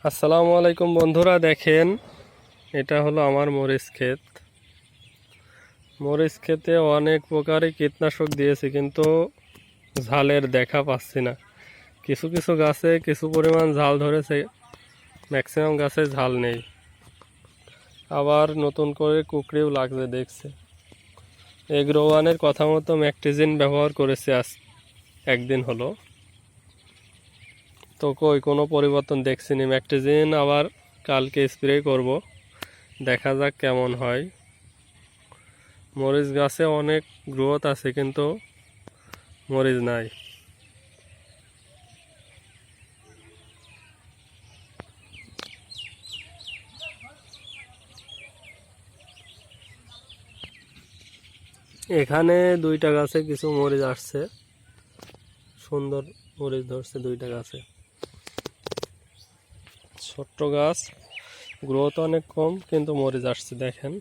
আসসালামু আলাইকুম বন্ধুরা, দেখেন এটা হলো আমার মরিচ ক্ষেত। মরিচ ক্ষেতে অনেক প্রকারই কীটনাশক দিয়েছি, কিন্তু ঝালের দেখা পাচ্ছি না। কিছু কিছু গাছে কিছু পরিমাণ ঝাল ধরেছে, ম্যাক্সিমাম গাছে ঝাল নেই। আবার নতুন করে কুকড়িও লাগছে দেখছে। এগ্রোওয়ানের কথা মতো ম্যাকটিজিন ব্যবহার করেছি আজ একদিন হলো, তো কই কোনো পরিবর্তন দেখছি না। ম্যাকটিজিন আবার কালকে স্প্রে করব, দেখা যাক কেমন হয়। মরিচ গাছে অনেক গ্রোথ আছে, কিন্তু মরিচ নাই। এখানে দুইটা গাছে কিছু মরিচ আসছে, সুন্দর মরিচ ধরছে দুইটা গাছে। ছোট্ট গাছ, গ্রোথ অনেক কম, কিন্তু মরিচ আসছে দেখেন।